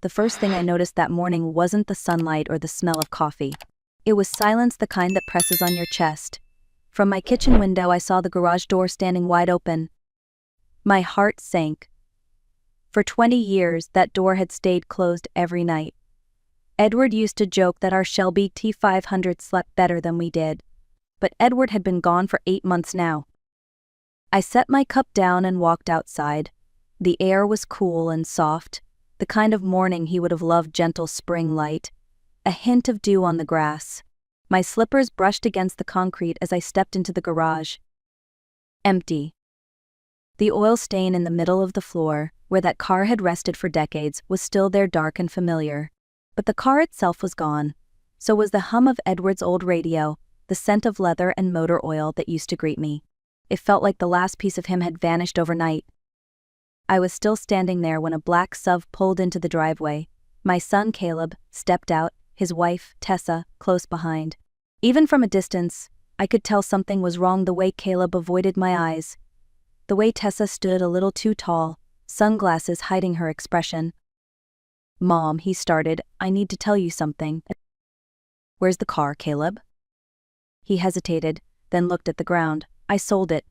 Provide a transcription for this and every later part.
the first thing I noticed that morning wasn't the sunlight or the smell of coffee. It was silence, the kind that presses on your chest. From my kitchen window, I saw the garage door standing wide open. My heart sank. For 20 years, that door had stayed closed every night. Edward used to joke that our Shelby T500 slept better than we did. But Edward had been gone for 8 months now. I set my cup down and walked outside. The air was cool and soft, the kind of morning he would have loved, gentle spring light, a hint of dew on the grass. My slippers brushed against the concrete as I stepped into the garage. Empty. The oil stain in the middle of the floor, where that car had rested for decades, was still there, dark and familiar. But the car itself was gone. So was the hum of Edward's old radio, the scent of leather and motor oil that used to greet me. It felt like the last piece of him had vanished overnight. I was still standing there when a black SUV pulled into the driveway. My son Caleb stepped out, his wife, Tessa, close behind. Even from a distance, I could tell something was wrong, the way Caleb avoided my eyes. The way Tessa stood a little too tall, sunglasses hiding her expression. "Mom," he started, "I need to tell you something." "Where's the car, Caleb?" He hesitated, then looked at the ground. "I sold it."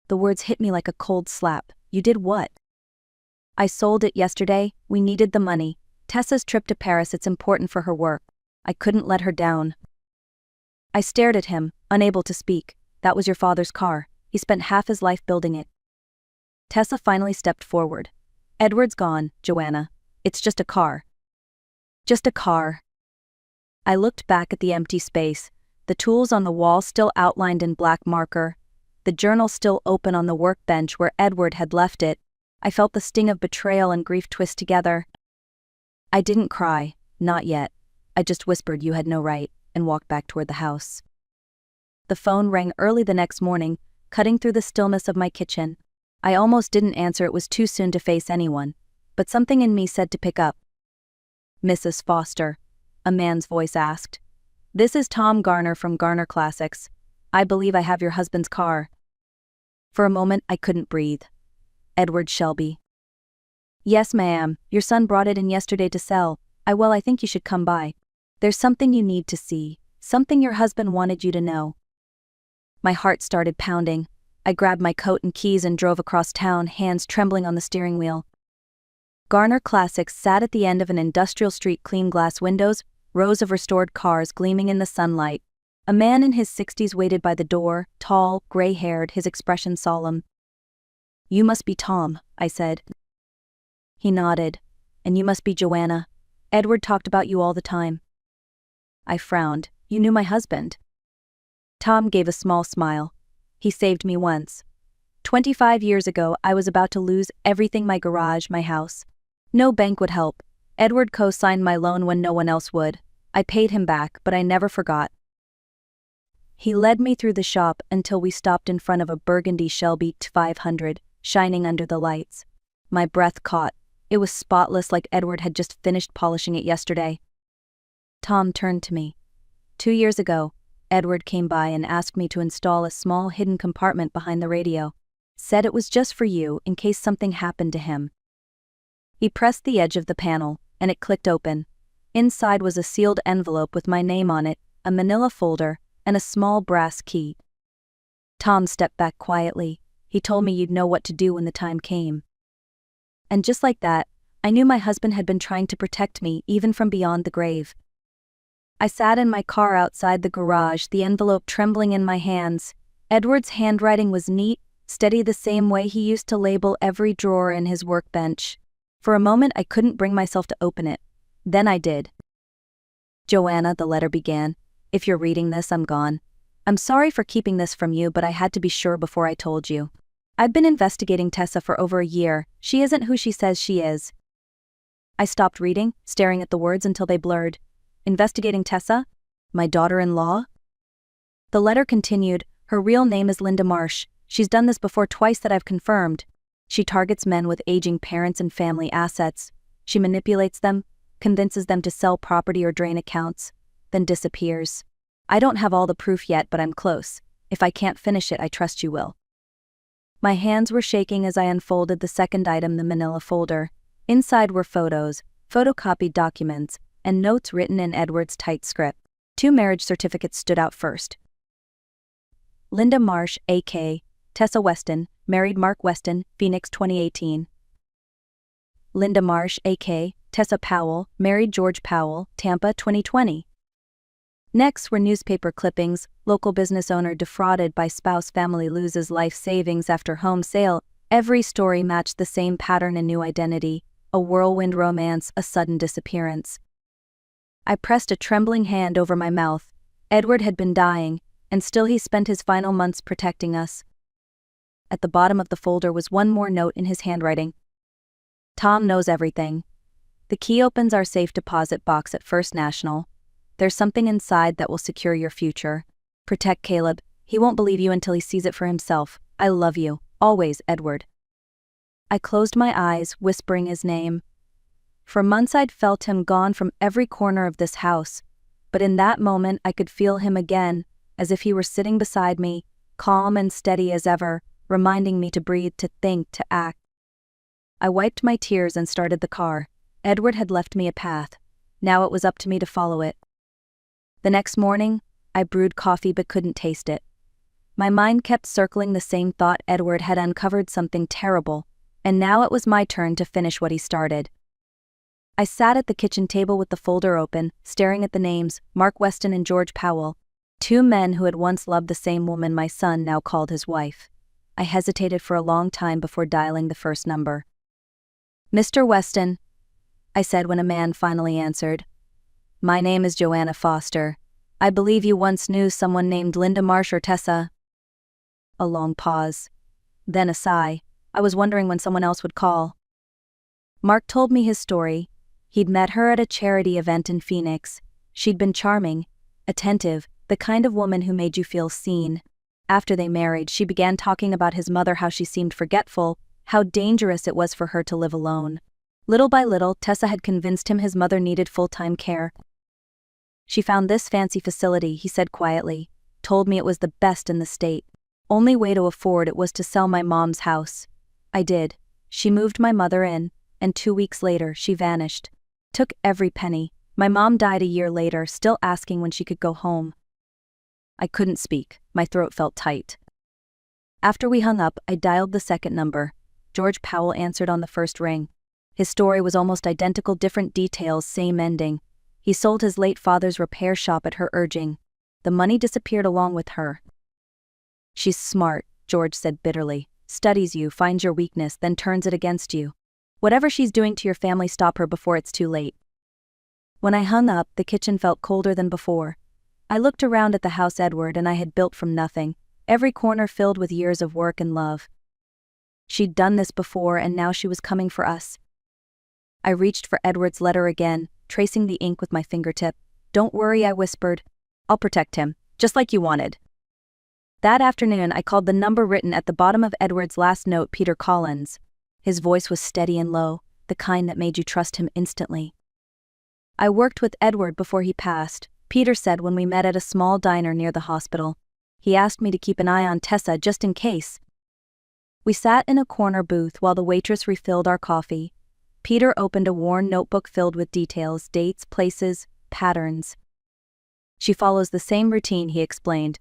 The words hit me like a cold slap. "You did what?" "I sold it yesterday. We needed the money. Tessa's trip to Paris, it's important for her work. I couldn't let her down." I stared at him, unable to speak. "That was your father's car. He spent half his life building it." Tessa finally stepped forward. "Edward's gone, Joanna. It's just a car." "Just a car." I looked back at the empty space, the tools on the wall still outlined in black marker, the journal still open on the workbench where Edward had left it. I felt the sting of betrayal and grief twist together. I didn't cry, not yet. I just whispered, "You had no right," and walked back toward the house. The phone rang early the next morning, cutting through the stillness of my kitchen. I almost didn't answer, it was too soon to face anyone, but something in me said to pick up. "Mrs. Foster," a man's voice asked. "This is Tom Garner from Garner Classics. I believe I have your husband's car." For a moment I couldn't breathe. "Edward Shelby." "Yes, ma'am. Your son brought it in yesterday to sell. I think you should come by. There's something you need to see, something your husband wanted you to know." My heart started pounding. I grabbed my coat and keys and drove across town, hands trembling on the steering wheel. Garner Classics sat at the end of an industrial street, clean glass windows, rows of restored cars gleaming in the sunlight. A man in his 60s waited by the door, tall, gray-haired, his expression solemn. "You must be Tom," I said. He nodded. "And you must be Joanna. Edward talked about you all the time." I frowned. "You knew my husband?" Tom gave a small smile. "He saved me once. 25 years ago, I was about to lose everything, my garage, my house. No bank would help. Edward co-signed my loan when no one else would. I paid him back, but I never forgot." He led me through the shop until we stopped in front of a burgundy Shelby T500, shining under the lights. My breath caught. It was spotless, like Edward had just finished polishing it yesterday. Tom turned to me. 2 years ago, Edward came by and asked me to install a small hidden compartment behind the radio. Said it was just for you, in case something happened to him." He pressed the edge of the panel, and it clicked open. Inside was a sealed envelope with my name on it, a manila folder, and a small brass key. Tom stepped back quietly. "He told me you'd know what to do when the time came." And just like that, I knew my husband had been trying to protect me, even from beyond the grave. I sat in my car outside the garage, the envelope trembling in my hands. Edward's handwriting was neat, steady, the same way he used to label every drawer in his workbench. For a moment I couldn't bring myself to open it. Then I did. "Joanna," the letter began, "if you're reading this, I'm gone. I'm sorry for keeping this from you, but I had to be sure before I told you. I've been investigating Tessa for over a year. She isn't who she says she is." I stopped reading, staring at the words until they blurred. "Investigating Tessa? My daughter-in-law?" The letter continued. "Her real name is Linda Marsh. She's done this before, twice that I've confirmed. She targets men with aging parents and family assets. She manipulates them, convinces them to sell property or drain accounts, then disappears. I don't have all the proof yet, but I'm close. If I can't finish it, I trust you will." My hands were shaking as I unfolded the second item, the manila folder. Inside were photos, photocopied documents, and notes written in Edward's tight script. 2 marriage certificates stood out first. Linda Marsh, A.K., Tessa Weston, married Mark Weston, Phoenix 2018. Linda Marsh, A.K., Tessa Powell, married George Powell, Tampa 2020. Next were newspaper clippings: local business owner defrauded by spouse, family loses life savings after home sale. Every story matched the same pattern: a new identity, a whirlwind romance, a sudden disappearance. I pressed a trembling hand over my mouth. Edward had been dying, and still he spent his final months protecting us. At the bottom of the folder was one more note in his handwriting. Tom knows everything. The key opens our safe deposit box at First National. There's something inside that will secure your future. Protect Caleb. He won't believe you until he sees it for himself. I love you. Always, Edward. I closed my eyes, whispering his name. For months I'd felt him gone from every corner of this house, but in that moment I could feel him again, as if he were sitting beside me, calm and steady as ever, reminding me to breathe, to think, to act. I wiped my tears and started the car. Edward had left me a path. Now it was up to me to follow it. The next morning, I brewed coffee but couldn't taste it. My mind kept circling the same thought: Edward had uncovered something terrible, and now it was my turn to finish what he started. I sat at the kitchen table with the folder open, staring at the names, Mark Weston and George Powell, 2 men who had once loved the same woman my son now called his wife. I hesitated for a long time before dialing the first number. "Mr. Weston," I said when a man finally answered. "My name is Joanna Foster. I believe you once knew someone named Linda Marsh or Tessa." A long pause. Then a sigh. I was wondering when someone else would call. Mark told me his story. He'd met her at a charity event in Phoenix. She'd been charming, attentive, the kind of woman who made you feel seen. After they married, she began talking about his mother, how she seemed forgetful, how dangerous it was for her to live alone. Little by little, Tessa had convinced him his mother needed full-time care. "She found this fancy facility," he said quietly, "told me it was the best in the state. Only way to afford it was to sell my mom's house. I did. She moved my mother in, and 2 weeks later, she vanished. Took every penny. My mom died a year later, still asking when she could go home." I couldn't speak. My throat felt tight. After we hung up, I dialed the second number. George Powell answered on the first ring. His story was almost identical, different details, same ending. He sold his late father's repair shop at her urging. The money disappeared along with her. "She's smart," George said bitterly. "Studies you, finds your weakness, then turns it against you. Whatever she's doing to your family, stop her before it's too late." When I hung up, the kitchen felt colder than before. I looked around at the house Edward and I had built from nothing, every corner filled with years of work and love. She'd done this before, and now she was coming for us. I reached for Edward's letter again, tracing the ink with my fingertip. "Don't worry," I whispered. "I'll protect him, just like you wanted." That afternoon, I called the number written at the bottom of Edward's last note, Peter Collins. His voice was steady and low, the kind that made you trust him instantly. "I worked with Edward before he passed," Peter said when we met at a small diner near the hospital. "He asked me to keep an eye on Tessa just in case." We sat in a corner booth while the waitress refilled our coffee. Peter opened a worn notebook filled with details, dates, places, patterns. "She follows the same routine," he explained.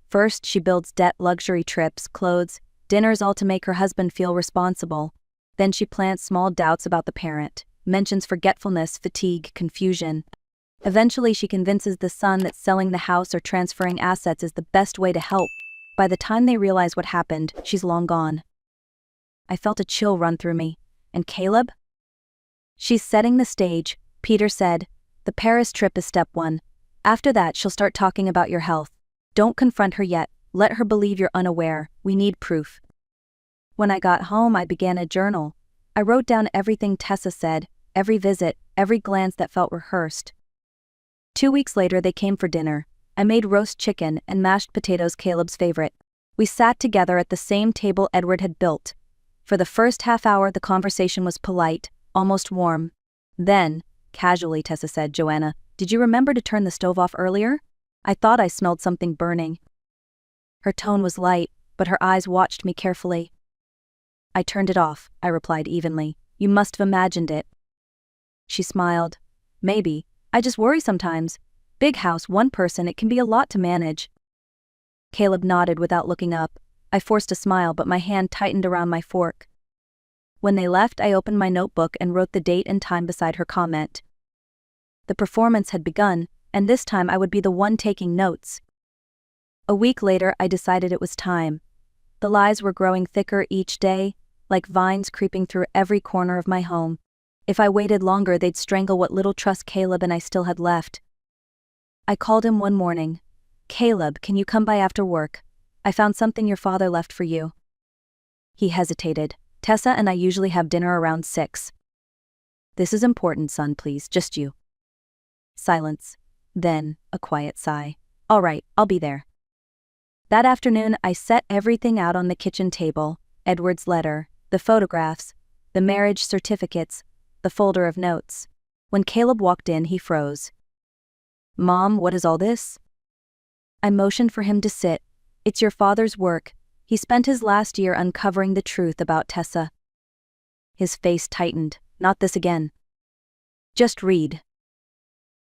"First, she builds debt, luxury trips, clothes, dinners, all to make her husband feel responsible. Then she plants small doubts about the parent, mentions forgetfulness, fatigue, confusion. Eventually she convinces the son that selling the house or transferring assets is the best way to help. By the time they realize what happened, she's long gone." I felt a chill run through me. "And Caleb?" "She's setting the stage," Peter said. "The Paris trip is step 1. After that she'll start talking about your health. Don't confront her yet, let her believe you're unaware. We need proof." When I got home, I began a journal. I wrote down everything Tessa said, every visit, every glance that felt rehearsed. 2 weeks later they came for dinner. I made roast chicken and mashed potatoes, Caleb's favorite. We sat together at the same table Edward had built. For the first half hour the conversation was polite, almost warm. Then, casually, Tessa said, "Joanna, did you remember to turn the stove off earlier? I thought I smelled something burning." Her tone was light, but her eyes watched me carefully. "I turned it off," I replied evenly. "You must have imagined it." She smiled. Maybe. I just worry sometimes. Big house, one person, it can be a lot to manage. Caleb nodded without looking up. I forced a smile, but my hand tightened around my fork. When they left, I opened my notebook and wrote the date and time beside her comment. The performance had begun, and this time I would be the one taking notes. A week later, I decided it was time. The lies were growing thicker each day, like vines creeping through every corner of my home. If I waited longer, they'd strangle what little trust Caleb and I still had left. I called him one morning. "Caleb, can you come by after work? I found something your father left for you." He hesitated. "Tessa and I usually have dinner around 6. "This is important, son, please, just you." Silence. Then, a quiet sigh. "All right, I'll be there." That afternoon, I set everything out on the kitchen table: Edward's letter, the photographs, the marriage certificates, the folder of notes. When Caleb walked in, he froze. "Mom, what is all this?" I motioned for him to sit. "It's your father's work. He spent his last year uncovering the truth about Tessa." His face tightened. "Not this again." "Just read."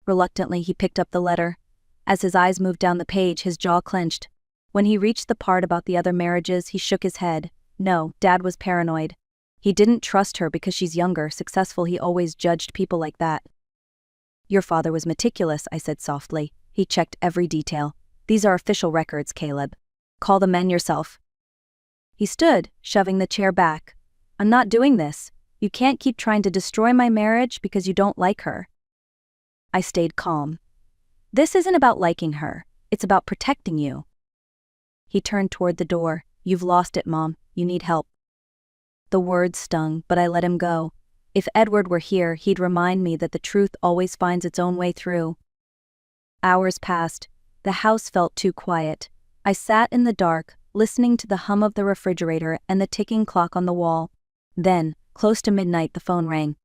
Reluctantly, he picked up the letter. As his eyes moved down the page, his jaw clenched. When he reached the part about the other marriages, he shook his head. No, Dad was paranoid. He didn't trust her because she's younger, successful. He always judged people like that. "Your father was meticulous," I said softly. "He checked every detail. These are official records, Caleb. Call the men yourself." He stood, shoving the chair back. "I'm not doing this. You can't keep trying to destroy my marriage because you don't like her." I stayed calm. "This isn't about liking her. It's about protecting you." He turned toward the door. "You've lost it, Mom. You need help." The words stung, but I let him go. If Edward were here, he'd remind me that the truth always finds its own way through. Hours passed. The house felt too quiet. I sat in the dark, listening to the hum of the refrigerator and the ticking clock on the wall. Then, close to midnight, the phone rang.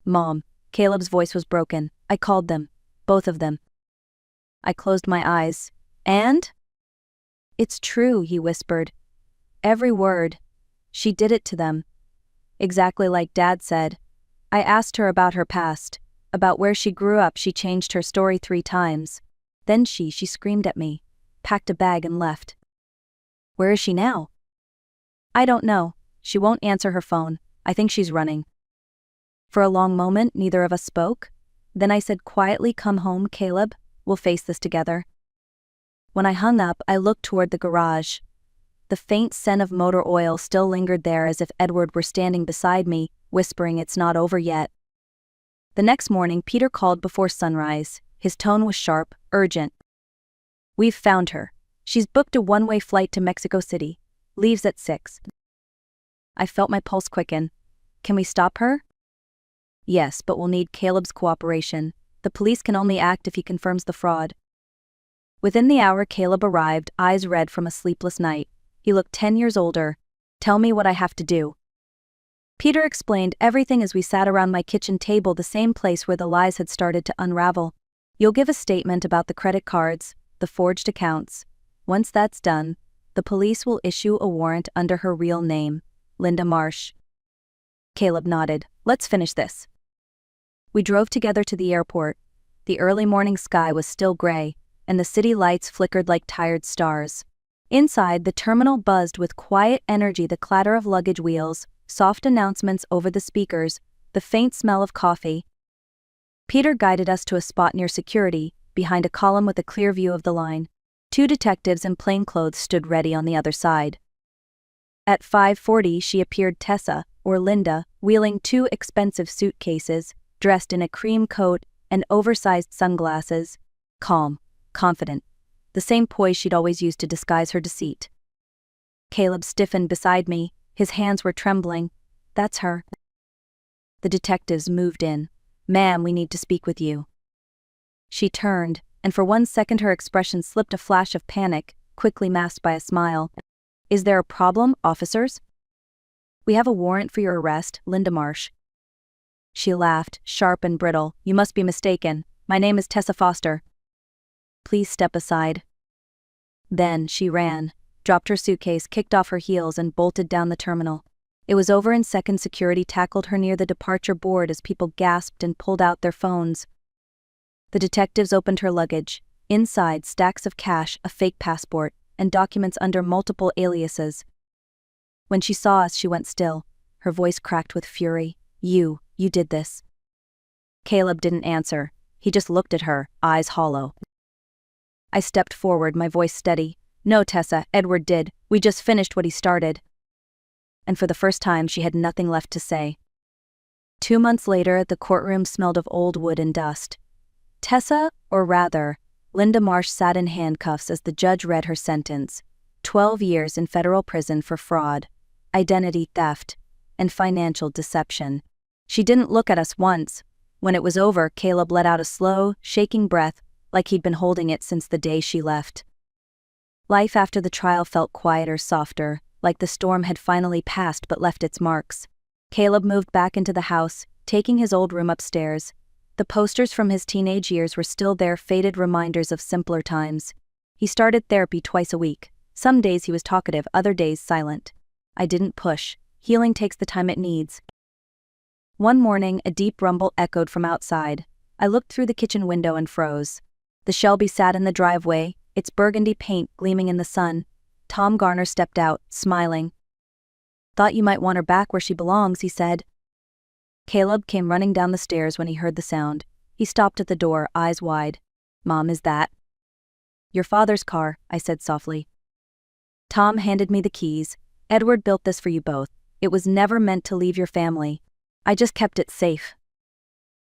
"Mom." Caleb's voice was broken. I called them. Both of them. I closed my eyes. "And?" "It's true," he whispered. "Every word. She did it to them. Exactly like Dad said. I asked her about her past, about where she grew up. She changed her story 3 times. Then she screamed at me, packed a bag and left." "Where is she now?" "I don't know. She won't answer her phone. I think she's running." For a long moment, neither of us spoke. Then I said quietly, "Come home, Caleb. We'll face this together." When I hung up, I looked toward the garage. The faint scent of motor oil still lingered there, as if Edward were standing beside me, whispering it's not over yet. The next morning, Peter called before sunrise. His tone was sharp, urgent. "We've found her. She's booked a one-way flight to Mexico City. Leaves at 6. I felt my pulse quicken. "Can we stop her?" "Yes, but we'll need Caleb's cooperation. The police can only act if he confirms the fraud." Within the hour, Caleb arrived, eyes red from a sleepless night. He looked 10 years older. "Tell me what I have to do." Peter explained everything as we sat around my kitchen table, the same place where the lies had started to unravel. "You'll give a statement about the credit cards, the forged accounts. Once that's done, the police will issue a warrant under her real name, Linda Marsh." Caleb nodded. "Let's finish this." We drove together to the airport. The early morning sky was still gray, and the city lights flickered like tired stars. Inside, the terminal buzzed with quiet energy: the clatter of luggage wheels, soft announcements over the speakers, the faint smell of coffee. Peter guided us to a spot near security, behind a column with a clear view of the line. 2 detectives in plainclothes stood ready on the other side. At 5:40 she appeared, Tessa, or Linda, wheeling 2 expensive suitcases, dressed in a cream coat and oversized sunglasses. Calm, confident, the same poise she'd always used to disguise her deceit. Caleb stiffened beside me, his hands were trembling. "That's her." The detectives moved in. "Ma'am, we need to speak with you." She turned, and for 1 second her expression slipped a flash of panic, quickly masked by a smile. "Is there a problem, officers?" "We have a warrant for your arrest, Linda Marsh." She laughed, sharp and brittle. "You must be mistaken. My name is Tessa Foster." "Please step aside." Then she ran, dropped her suitcase, kicked off her heels, and bolted down the terminal. It was over in seconds. Security tackled her near the departure board as people gasped and pulled out their phones. The detectives opened her luggage. Inside, stacks of cash, a fake passport, and documents under multiple aliases. When she saw us, she went still. Her voice cracked with fury. You did this." Caleb didn't answer. He just looked at her, eyes hollow. I stepped forward, my voice steady. "No, Tessa, Edward did. We just finished what he started." And for the first time, she had nothing left to say. 2 months later, the courtroom smelled of old wood and dust. Tessa, or rather, Linda Marsh, sat in handcuffs as the judge read her sentence. 12 years in federal prison for fraud, identity theft, and financial deception. She didn't look at us once. When it was over, Caleb let out a slow, shaking breath, like he'd been holding it since the day she left. Life after the trial felt quieter, softer, like the storm had finally passed but left its marks. Caleb moved back into the house, taking his old room upstairs. The posters from his teenage years were still there, faded reminders of simpler times. He started therapy twice a week. Some days he was talkative, other days silent. I didn't push. Healing takes the time it needs. One morning, a deep rumble echoed from outside. I looked through the kitchen window and froze. The Shelby sat in the driveway, its burgundy paint gleaming in the sun. Tom Garner stepped out, smiling. "Thought you might want her back where she belongs," he said. Caleb came running down the stairs when he heard the sound. He stopped at the door, eyes wide. "Mom, is that?" "Your father's car," I said softly. Tom handed me the keys. "Edward built this for you both. It was never meant to leave your family. I just kept it safe."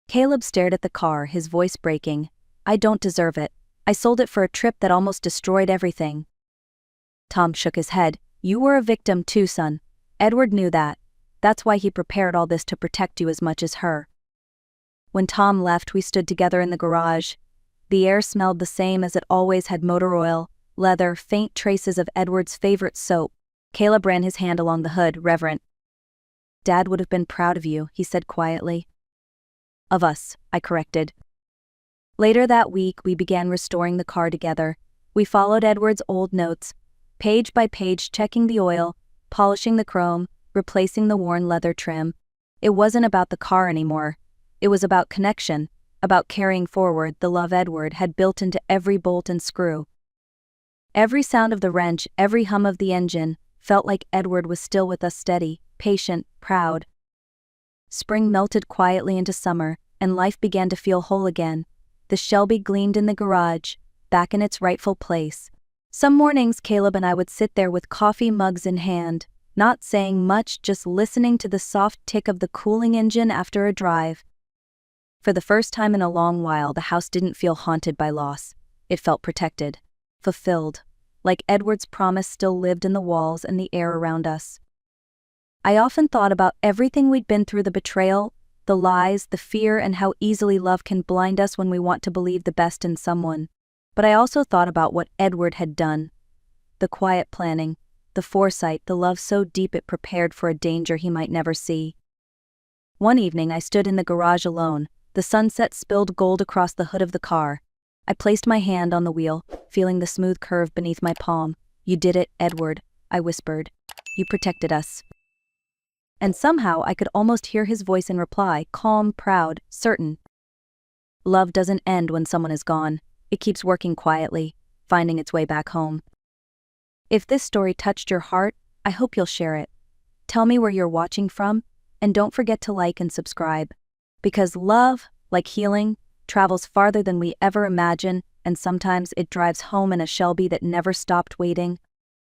Caleb stared at the car, his voice breaking. "I don't deserve it. I sold it for a trip that almost destroyed everything." Tom shook his head. "You were a victim too, son. Edward knew that. That's why he prepared all this, to protect you as much as her." When Tom left, we stood together in the garage. The air smelled the same as it always had: motor oil, leather, faint traces of Edward's favorite soap. Caleb ran his hand along the hood, reverent. "Dad would have been proud of you," he said quietly. "Of us," I corrected. Later that week, we began restoring the car together. We followed Edward's old notes, page by page, checking the oil, polishing the chrome, replacing the worn leather trim. It wasn't about the car anymore. It was about connection, about carrying forward the love Edward had built into every bolt and screw. Every sound of the wrench, every hum of the engine, felt like Edward was still with us, steady, patient, proud. Spring melted quietly into summer, and life began to feel whole again. The Shelby gleamed in the garage, back in its rightful place. Some mornings Caleb and I would sit there with coffee mugs in hand, not saying much, just listening to the soft tick of the cooling engine after a drive. For the first time in a long while, the house didn't feel haunted by loss. It felt protected, fulfilled, like Edward's promise still lived in the walls and the air around us. I often thought about everything we'd been through: the betrayal, the lies, the fear, and how easily love can blind us when we want to believe the best in someone. But I also thought about what Edward had done. The quiet planning, the foresight, the love so deep it prepared for a danger he might never see. One evening I stood in the garage alone. The sunset spilled gold across the hood of the car. I placed my hand on the wheel, feeling the smooth curve beneath my palm. "You did it, Edward," I whispered. "You protected us." And somehow I could almost hear his voice in reply, calm, proud, certain. Love doesn't end when someone is gone. It keeps working quietly, finding its way back home. If this story touched your heart, I hope you'll share it. Tell me where you're watching from, and don't forget to like and subscribe. Because love, like healing, travels farther than we ever imagine, and sometimes it drives home in a Shelby that never stopped waiting.